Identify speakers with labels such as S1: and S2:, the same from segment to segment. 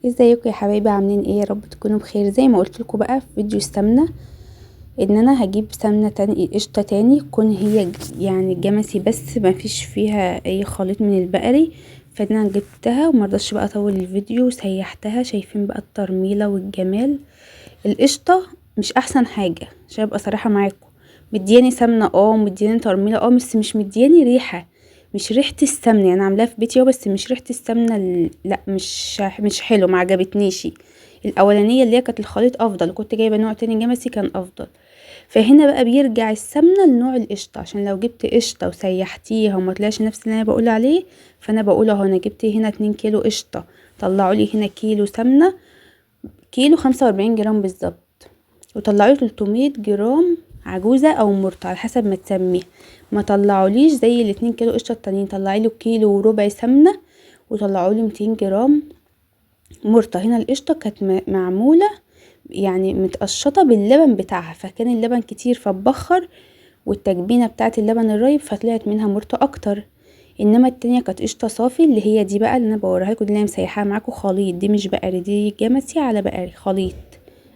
S1: ازيكم يا حبايبي؟ عاملين ايه؟ يا رب تكونوا بخير. زي ما قلت لكم بقى في فيديو السمنه، ان انا هجيب سمنه تاني، قشطه تاني تكون هي يعني جمسي بس ما فيش فيها اي خليط من البقري. فانا جبتها ومرضتش بقى اطول الفيديو وسيحتها. شايفين بقى الترميله والجمال. القشطه مش احسن حاجه عشان ابقى صراحه معاكم. مدياني سمنه مدياني ترميله بس مش مدياني ريحه. مش ريحه السمنه، يعني عاملاها في بيتي بس مش ريحه السمنه لا، مش حلو، ما عجبتنيش. الاولانيه اللي هي كانت الخليط افضل، كنت جايبه نوع تاني جمسي كان افضل. فهنا بقى بيرجع السمنه لنوع القشطه، عشان لو جبت قشطه وسيحتيها وما طلعش نفس اللي انا بقول عليه. فانا بقول اهو انا جبت هنا 2 كيلو قشطه، طلعوا لي هنا كيلو سمنه، كيلو 45 جرام بالظبط، وطلعوا لي 300 جرام عجوزه او مرطه على حسب ما تسميها. ما طلعوليش زي الاتنين كيلو قشطه التانيين، طلعوا لي كيلو وربع سمنه، وطلعوا لي 200 جرام مرطه. هنا القشطه كانت معموله يعني متقشطه باللبن بتاعها، فكان اللبن كتير فاتبخر، والتجبينه بتاعت اللبن الرايب فطلعت منها مرطه اكتر. انما التانية كانت قشطه صافي، اللي هي دي بقى اللي انا بوريها لكم، اللي انا مسيحاها معاكم خليط. دي مش بقري، دي جمسي على بقري خليط.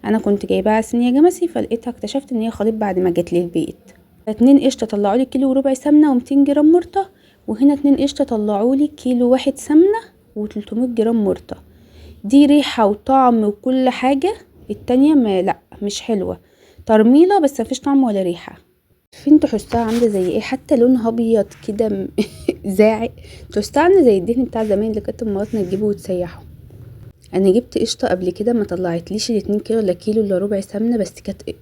S1: انا كنت جايباها على صينيه جمسي، فلقيتها اكتشفت ان هي خليط بعد ما جت لي البيت. 2 قشطه طلعوا لي كيلو وربع سمنه و200 جرام مرطه، وهنا 2 قشطه طلعوا لي كيلو واحد سمنه و300 جرام مرطه. دي ريحه وطعم وكل حاجه. التانية ما لا، مش حلوه، ترميله بس مفيش طعم ولا ريحه. فين تحسها عامله زي ايه؟ حتى لونها ابيض كده زاعق. تحسها عامله زي الدهن بتاع زمان اللي كانت امهاتنا تجيبه وتسيحه. انا جبت قشطه قبل كده ما طلعتليش ال2 كيلو الا كيلو الا ربع سمنه، بس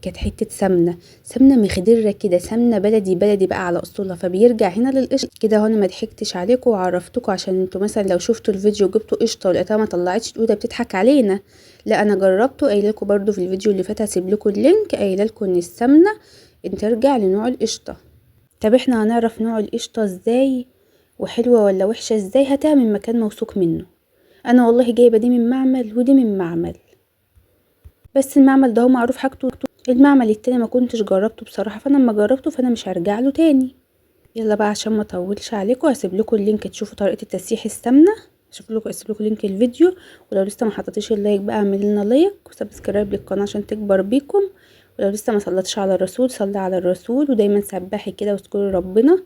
S1: كانت حته سمنه مخدره كده، سمنه بلدي بلدي بقى على اصولها. فبيرجع هنا للقشطه كده. هو انا ما ضحكتش عليكم وعرفتكم، عشان انتوا مثلا لو شفتوا الفيديو جبتوا قشطه ولقيتها ما طلعتش تقولوا ده بتضحك علينا. لا، انا جربته، قايله لكم برده في الفيديو اللي فات، هسيب لكم اللينك، قايله لكم ان السمنه ان ترجع لنوع القشطه. طب احنا هنعرف نوع القشطه ازاي وحلوه ولا وحشه ازاي؟ هتعمل مكان موثوق منه. انا والله جايبه دي من معمل ودي من معمل، بس المعمل ده هو معروف حاجته. المعمل التاني ما كنتش جربته بصراحه، فانا لما جربته فانا مش هرجع له تاني. يلا بقى عشان ما اطولش عليكم، هسيب لكم اللينك تشوفوا طريقه تسييح السمنه. هسيب لكم لينك الفيديو. ولو لسه ما حطيتيش اللايك بقى اعملي لنا لايك وسبسكرايب للقناه عشان تكبر بيكم. ولو لسه ما صليتش على الرسول، صلي على الرسول، ودايما سبحي كده واذكري ربنا.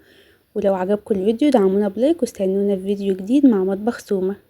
S1: ولو عجبكم الفيديو دعمونا بلايك، واستنونا في فيديو جديد مع مطبخ سومة.